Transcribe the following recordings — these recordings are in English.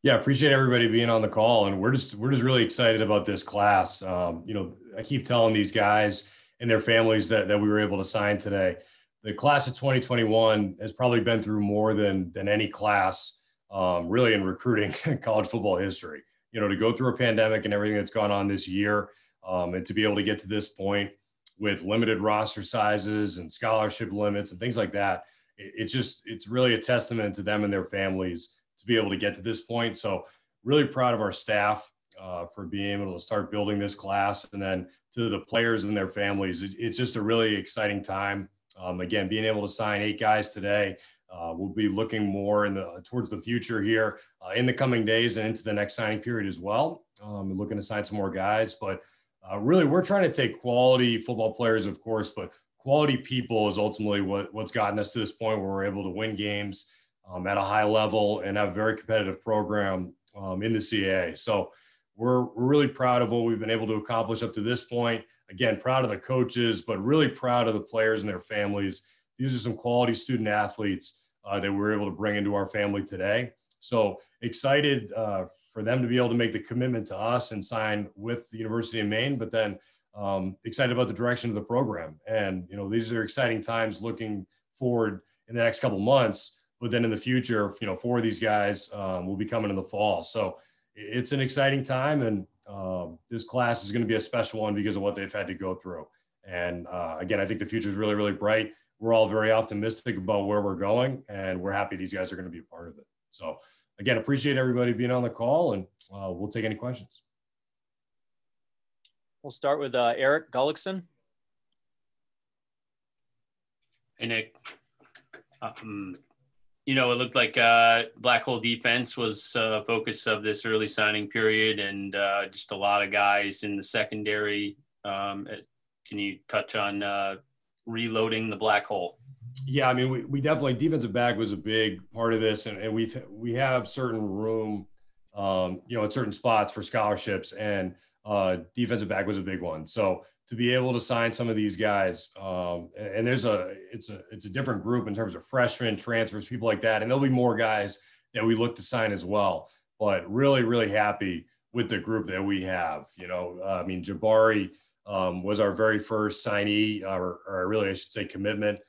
Yeah, appreciate everybody being on the call, and we're just really excited about this class. I keep telling these guys and their families that we were able to sign today. The class of 2021 has probably been through more than any class, really in recruiting college football history. To go through a pandemic and everything that's gone on this year, and to be able to get to this point with limited roster sizes and scholarship limits and things like that, it's really a testament to them and their families to be able to get to this point. So really proud of our staff for being able to start building this class. And then to the players and their families, it's just a really exciting time. Again, being able to sign 8 guys today, we'll be looking more towards the future here in the coming days and into the next signing period as well. And looking to sign some more guys, but really we're trying to take quality football players, of course, but quality people is ultimately what's gotten us to this point where we're able to win games at a high level and have a very competitive program in the CAA. So we're really proud of what we've been able to accomplish up to this point. Again, proud of the coaches, but really proud of the players and their families. These are some quality student athletes that we're able to bring into our family today. So excited for them to be able to make the commitment to us and sign with the University of Maine, but then excited about the direction of the program. And, these are exciting times looking forward in the next couple of months. But then in the future, 4 of these guys will be coming in the fall. So it's an exciting time, and this class is going to be a special one because of what they've had to go through. And again, I think the future is really, really bright. We're all very optimistic about where we're going, and we're happy these guys are going to be a part of it. So again, appreciate everybody being on the call, and we'll take any questions. We'll start with Eric Gullickson. Hey, Nick. It looked like black hole defense was a focus of this early signing period, and just a lot of guys in the secondary. Can you touch on reloading the black hole? Yeah, I mean, we definitely, defensive back was a big part of this, and we have certain room, at certain spots for scholarships, and defensive back was a big one. So to be able to sign some of these guys, and it's a different group in terms of freshmen, transfers, people like that, and there'll be more guys that we look to sign as well. But really, really happy with the group that we have. Jabari was our very first signee, or really I should say commitment.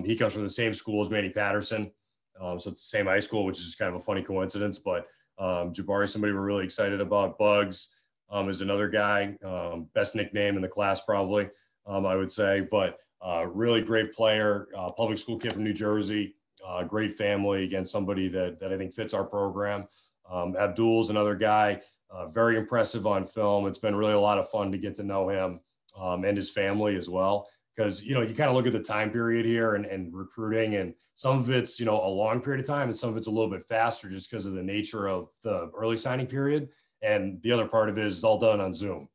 He comes from the same school as Manny Patterson, so it's the same high school, which is just kind of a funny coincidence. But Jabari, somebody we're really excited about. Bugs is another guy, best nickname in the class probably, I would say. But really great player, public school kid from New Jersey, great family. Again, somebody that I think fits our program. Abdul's another guy, very impressive on film. It's been really a lot of fun to get to know him and his family as well. Because, you kind of look at the time period here and recruiting, and some of it's, a long period of time, and some of it's a little bit faster just because of the nature of the early signing period. And the other part of it is all done on Zoom.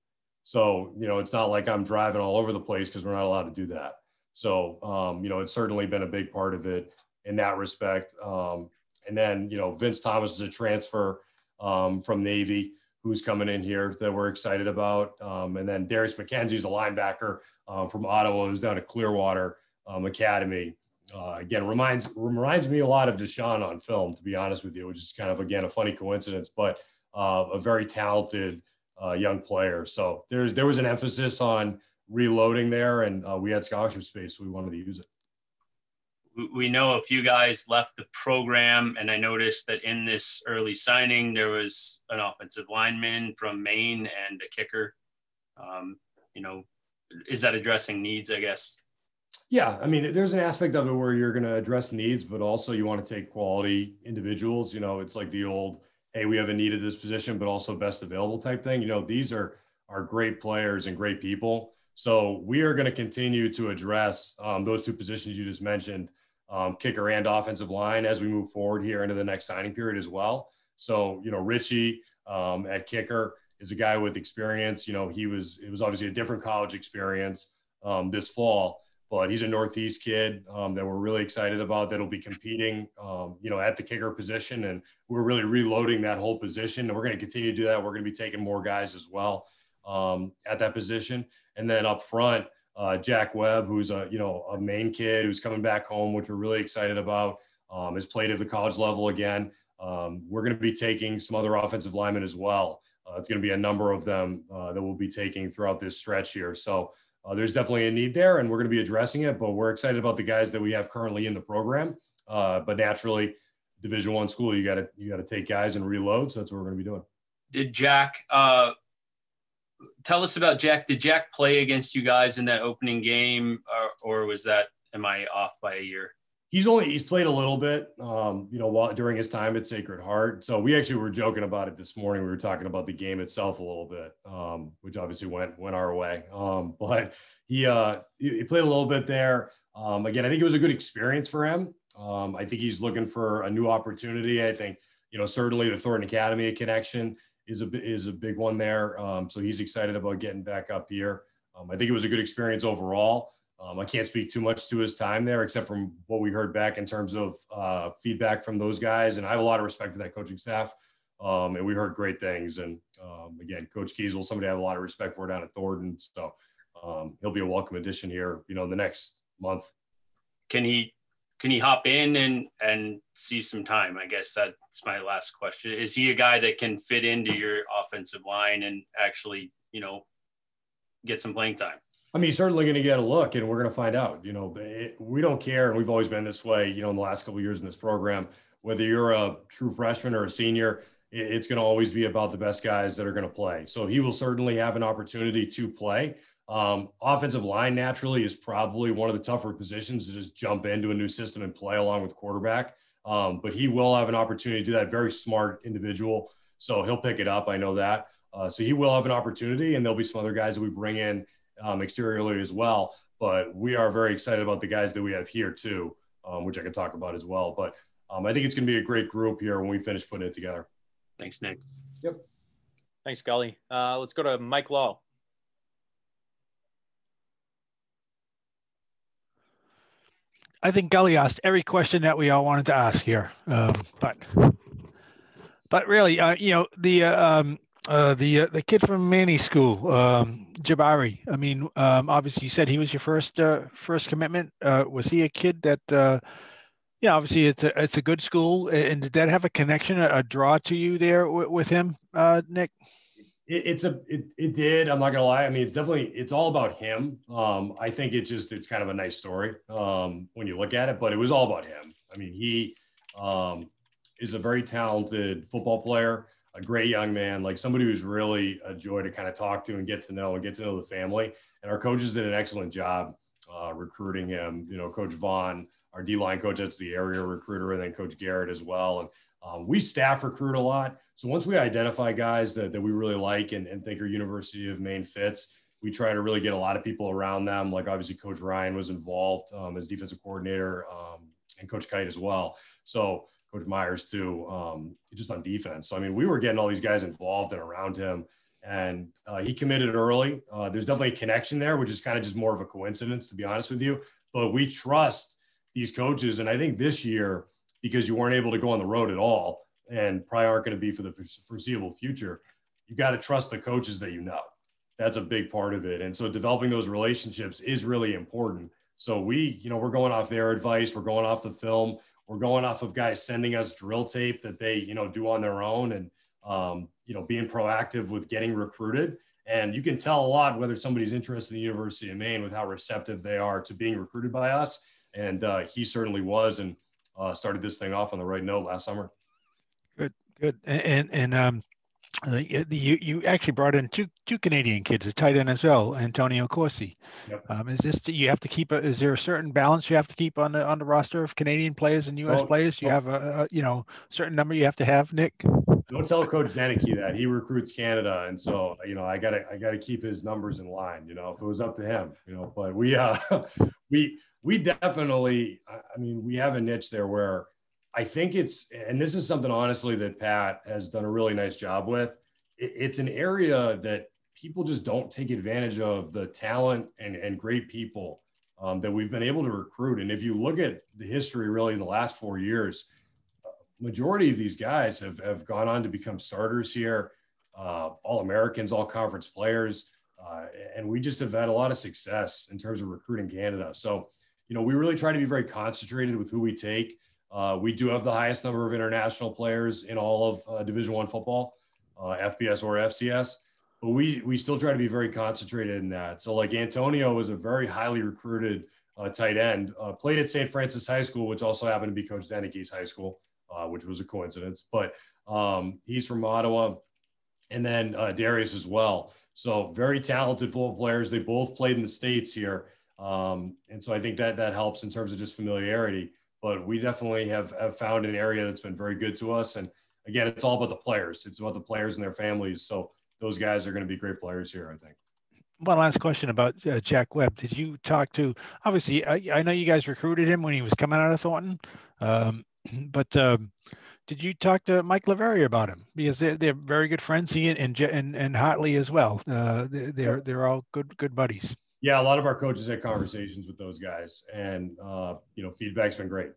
So, it's not like I'm driving all over the place because we're not allowed to do that. So, it's certainly been a big part of it in that respect. And then, Vince Thomas is a transfer from Navy who's coming in here that we're excited about. And then Darius McKenzie's a linebacker from Ottawa, who's down at Clearwater Academy. Again, reminds me a lot of Deshaun on film, to be honest with you, which is kind of, again, a funny coincidence, but a very talented young player. So there was an emphasis on reloading there, and we had scholarship space, so we wanted to use it. We know a few guys left the program, and I noticed that in this early signing, there was an offensive lineman from Maine and a kicker. Is that addressing needs, I guess? Yeah, I mean, there's an aspect of it where you're going to address needs, but also you want to take quality individuals. It's like the old, hey, we have a need at this position, but also best available type thing. These are great players and great people. So we are going to continue to address those 2 positions you just mentioned, kicker and offensive line, as we move forward here into the next signing period as well. So, Richie at kicker is a guy with experience. It was obviously a different college experience this fall, but he's a Northeast kid that we're really excited about, that'll be competing, at the kicker position. And we're really reloading that whole position, and we're going to continue to do that. We're going to be taking more guys as well at that position. And then up front, Jack Webb, who's a Maine kid who's coming back home, which we're really excited about, has played at the college level again. We're going to be taking some other offensive linemen as well. It's going to be a number of them that we'll be taking throughout this stretch here. So there's definitely a need there, and we're going to be addressing it, but we're excited about the guys that we have currently in the program. But naturally, Division I school, you got to take guys and reload. So that's what we're going to be doing. Did Jack, tell us about Jack. Did Jack play against you guys in that opening game, or was that, am I off by a year? He's played a little bit, during his time at Sacred Heart. So we actually were joking about it this morning. We were talking about the game itself a little bit, which obviously went our way. But he played a little bit there. Again, I think it was a good experience for him. I think he's looking for a new opportunity. I think, certainly the Thornton Academy connection is a big one there. So he's excited about getting back up here. I think it was a good experience overall. I can't speak too much to his time there, except from what we heard back in terms of feedback from those guys. And I have a lot of respect for that coaching staff. And we heard great things. And again, Coach Kiesel, somebody I have a lot of respect for down at Thornton. So he'll be a welcome addition here, in the next month. Can he hop in and see some time? I guess that's my last question. Is he a guy that can fit into your offensive line and actually, get some playing time? I mean, he's certainly going to get a look, and we're going to find out. We don't care, and we've always been this way, in the last couple of years in this program. Whether you're a true freshman or a senior, it's going to always be about the best guys that are going to play. So he will certainly have an opportunity to play. Offensive line, naturally, is probably one of the tougher positions to just jump into a new system and play along with quarterback. But he will have an opportunity to do that. Very smart individual, so he'll pick it up. I know that. So he will have an opportunity, and there'll be some other guys that we bring in exteriorly as well. But we are very excited about the guys that we have here too, which I can talk about as well. But I think it's going to be a great group here when we finish putting it together. Thanks, Nick. Yep. Thanks, Gully. Let's go to Mike Law. I think Gully asked every question that we all wanted to ask here. But really, the kid from Manny School, Jabari. I mean, obviously you said he was your first commitment. Was he a kid that, obviously it's a good school, and did that have a connection, a draw to you there with him, Nick? It did. I'm not gonna lie. I mean, it's all about him. I think it's kind of a nice story when you look at it, but it was all about him. I mean, he is a very talented football player, a great young man, like somebody who's really a joy to kind of talk to and get to know the family. And our coaches did an excellent job recruiting him. Coach Vaughn, our D-line coach, that's the area recruiter, and then Coach Garrett as well. And we staff recruit a lot. So once we identify guys that we really like and think are University of Maine fits, we try to really get a lot of people around them. Like obviously Coach Ryan was involved as defensive coordinator, and Coach Kite as well. So Coach Myers too, just on defense. So, I mean, we were getting all these guys involved and around him, and he committed early. There's definitely a connection there, which is kind of just more of a coincidence, to be honest with you. But we trust these coaches. And I think this year, because you weren't able to go on the road at all and probably aren't going to be for the foreseeable future, you got to trust the coaches that you know. That's a big part of it. And so developing those relationships is really important. So we're going off their advice. We're going off the film. We're going off of guys sending us drill tape that they, do on their own, and, being proactive with getting recruited. And you can tell a lot whether somebody's interested in the University of Maine with how receptive they are to being recruited by us. And he certainly was, and started this thing off on the right note last summer. Good. And you actually brought in two Canadian kids, a tight end as well, Antonio Corsi. Yep. Is there a certain balance you have to keep on the roster of Canadian players and U.S. players? Do you have a certain number you have to have, Nick? Don't tell Coach Denicky that. He recruits Canada, and so I gotta keep his numbers in line. If it was up to him, But we definitely, we have a niche there where I think and this is something honestly that Pat has done a really nice job with. It's an area that people just don't take advantage of, the talent and great people that we've been able to recruit. And if you look at the history really in the last 4 years, majority of these guys have gone on to become starters here, All-Americans, all-conference players. And we just have had a lot of success in terms of recruiting Canada. So, we really try to be very concentrated with who we take. We do have the highest number of international players in all of Division I football, FBS or FCS, but we still try to be very concentrated in that. So like Antonio was a very highly recruited tight end, played at St. Francis High School, which also happened to be Coach Denike's high school, which was a coincidence, but he's from Ottawa. And then Darius as well. So very talented football players. They both played in the States here. And so I think that helps in terms of just familiarity. But we definitely have found an area that's been very good to us. And again, it's all about the players. It's about the players and their families. So those guys are going to be great players here, I think. One last question about Jack Webb. Did you talk to, obviously, I know you guys recruited him when he was coming out of Thornton, but did you talk to Mike Laveria about him? Because they're very good friends, he and Hartley as well. They're all good buddies. Yeah, a lot of our coaches had conversations with those guys, and feedback's been great.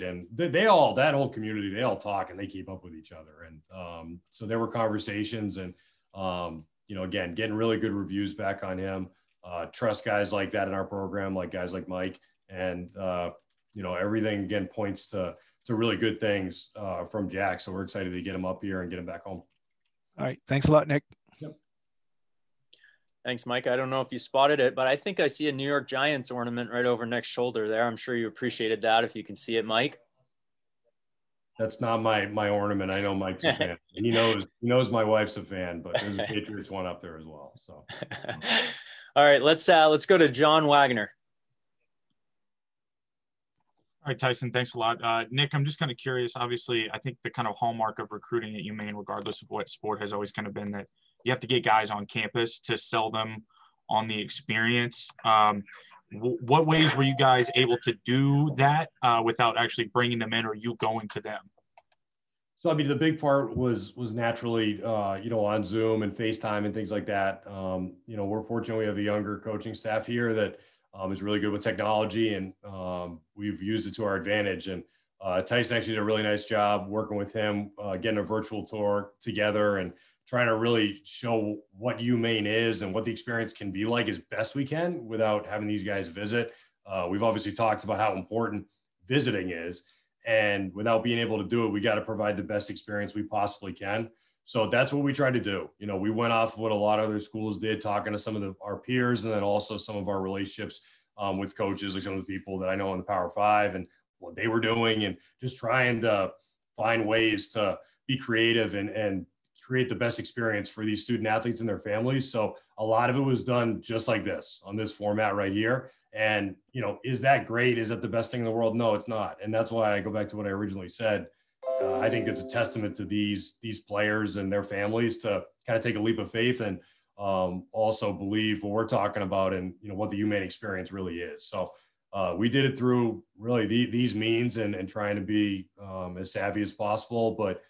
And they all, that whole community, they all talk and they keep up with each other. And so there were conversations, and again, getting really good reviews back on him. Trust guys like that in our program, like guys like Mike, and everything again points to really good things from Jack. So we're excited to get him up here and get him back home. All right. Thanks a lot, Nick. Yep. Thanks, Mike. I don't know if you spotted it, but I think I see a New York Giants ornament right over Nick's shoulder there. I'm sure you appreciated that if you can see it, Mike. That's not my ornament. I know Mike's a fan. He knows my wife's a fan, but there's a Patriots one up there as well. So all right, let's go to John Wagner. All right, Tyson, thanks a lot. Nick, I'm just kind of curious. Obviously, I think the kind of hallmark of recruiting at UMaine, regardless of what sport, has always kind of been that you have to get guys on campus to sell them on the experience. What ways were you guys able to do that without actually bringing them in, or you going to them? So, I mean, the big part was naturally, on Zoom and FaceTime and things like that. We're fortunate we have a younger coaching staff here that is really good with technology, and we've used it to our advantage. And Tyson actually did a really nice job working with him, getting a virtual tour together and trying to really show what UMaine is and what the experience can be like as best we can without having these guys visit. We've obviously talked about how important visiting is, and without being able to do it, we got to provide the best experience we possibly can. So that's what we tried to do. We went off of what a lot of other schools did, talking to some of our peers, and then also some of our relationships with coaches, like some of the people that I know in the Power Five and what they were doing, and just trying to find ways to be creative and create the best experience for these student athletes and their families. So a lot of it was done just like this, on this format right here. And, is that great? Is that the best thing in the world? No, it's not. And that's why I go back to what I originally said. I think it's a testament to these players and their families to kind of take a leap of faith and also believe what we're talking about and, what the UMaine experience really is. So we did it through really these means and trying to be as savvy as possible, but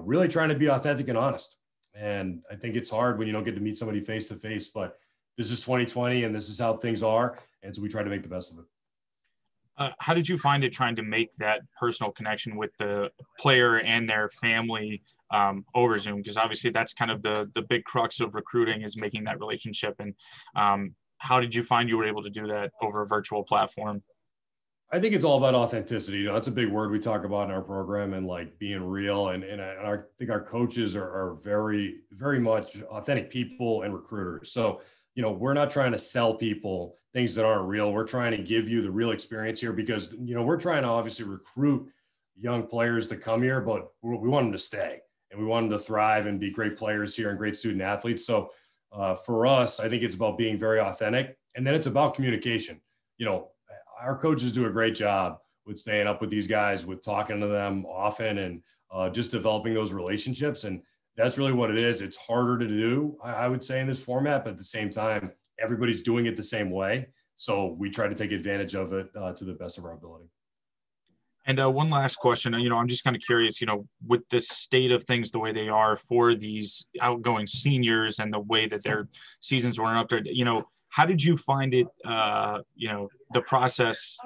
really trying to be authentic and honest. And I think it's hard when you don't get to meet somebody face to face, but this is 2020 and this is how things are. And so we try to make the best of it. How did you find it trying to make that personal connection with the player and their family over Zoom? Because obviously that's kind of the big crux of recruiting, is making that relationship. And how did you find you were able to do that over a virtual platform? I think it's all about authenticity. That's a big word we talk about in our program, and like being real. And I think our coaches are very, very much authentic people and recruiters. So, we're not trying to sell people things that aren't real. We're trying to give you the real experience here because, we're trying to obviously recruit young players to come here, but we want them to stay and we want them to thrive and be great players here and great student athletes. So for us, I think it's about being very authentic, and then it's about communication. Our coaches do a great job with staying up with these guys, with talking to them often, and just developing those relationships. And that's really what it is. It's harder to do, I would say, in this format, but at the same time, everybody's doing it the same way. So we try to take advantage of it to the best of our ability. And one last question, I'm just kind of curious, with the state of things the way they are for these outgoing seniors and the way that their seasons were up there, how did you find it, the process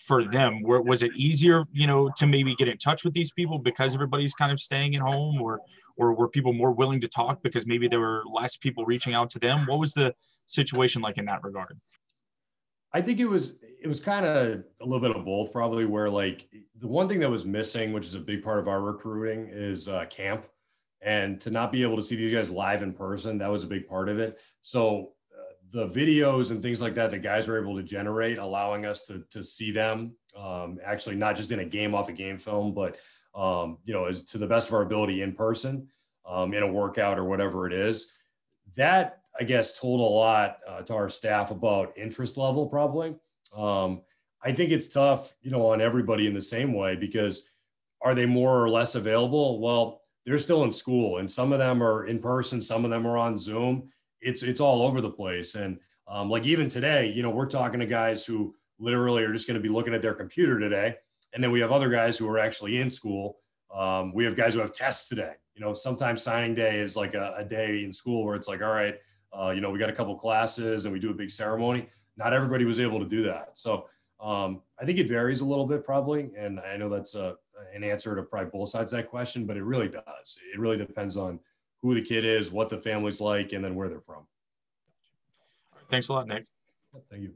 for them? Was it easier, to maybe get in touch with these people because everybody's kind of staying at home, or were people more willing to talk because maybe there were less people reaching out to them? What was the situation like in that regard? I think it was kind of a little bit of both, probably, where like the one thing that was missing, which is a big part of our recruiting, is camp. And to not be able to see these guys live in person, that was a big part of it. So the videos and things like that, the guys were able to generate, allowing us to see them actually not just in a game off a game film, but as to the best of our ability in person, in a workout or whatever it is. That, I guess, told a lot to our staff about interest level, probably. I think it's tough, on everybody in the same way, because are they more or less available? Well, they're still in school, and some of them are in person, some of them are on Zoom. It's all over the place. And like even today, we're talking to guys who literally are just going to be looking at their computer today. And then we have other guys who are actually in school. We have guys who have tests today. Sometimes signing day is like a day in school where it's like, all right, we got a couple classes and we do a big ceremony. Not everybody was able to do that. So I think it varies a little bit, probably. And I know that's an answer to probably both sides of that question, but it really does. It really depends on who the kid is, what the family's like, and then where they're from. Thanks a lot, Nick. Thank you.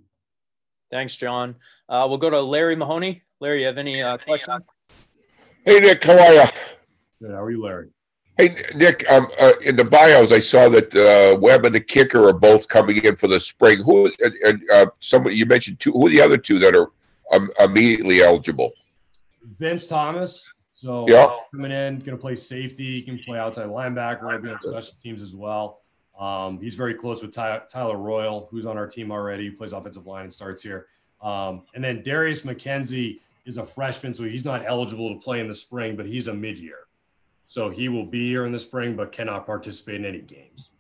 Thanks, John. We'll go to Larry Mahoney. Larry, you have any questions? Hey, Nick, how are you? Good. How are you, Larry? Hey, Nick, in the bios, I saw that Webb and the kicker are both coming in for the spring. Somebody you mentioned two. Who are the other two that are immediately eligible? Vince Thomas. So yeah, coming in, going to play safety. He can play outside linebacker. I'll be on special teams as well. He's very close with Tyler Royal, who's on our team already. He plays offensive line and starts here. And then Darius McKenzie is a freshman, so he's not eligible to play in the spring, but he's a mid-year. So he will be here in the spring, but cannot participate in any games.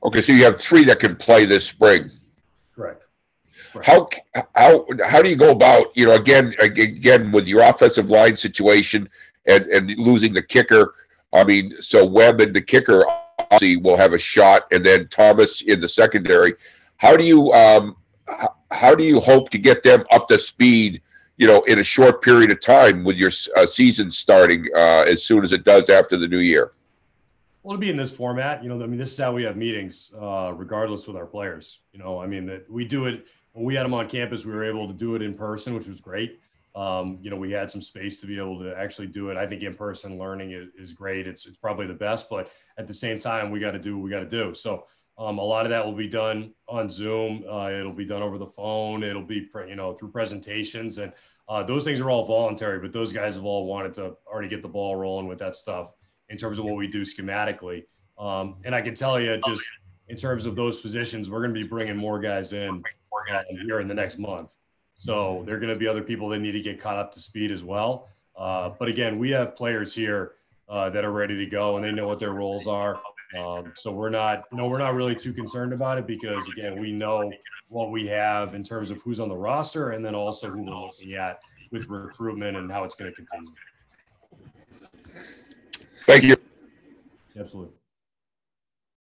Okay, so you have three that can play this spring. Correct. How do you go about, again with your offensive line situation and losing the kicker? I mean, so Webb and the kicker obviously will have a shot, and then Thomas in the secondary. How do you hope to get them up to speed, in a short period of time with your season starting as soon as it does after the new year? Well, to be in this format, this is how we have meetings, regardless with our players. That we do it when we had them on campus. We were able to do it in person, which was great. We had some space to be able to actually do it. I think in-person learning is great. It's probably the best, but at the same time, we got to do what we got to do. So a lot of that will be done on Zoom. It'll be done over the phone. It'll be, through presentations, and those things are all voluntary, but those guys have all wanted to already get the ball rolling with that stuff in terms of what we do schematically. And I can tell you, just in terms of those positions, we're going to be bringing more guys in here in the next month. So there are going to be other people that need to get caught up to speed as well. But again, we have players here that are ready to go, and they know what their roles are. So we're not really too concerned about it, because again, we know what we have in terms of who's on the roster, and then also who we're looking at with recruitment and how it's going to continue. Thank you. Absolutely.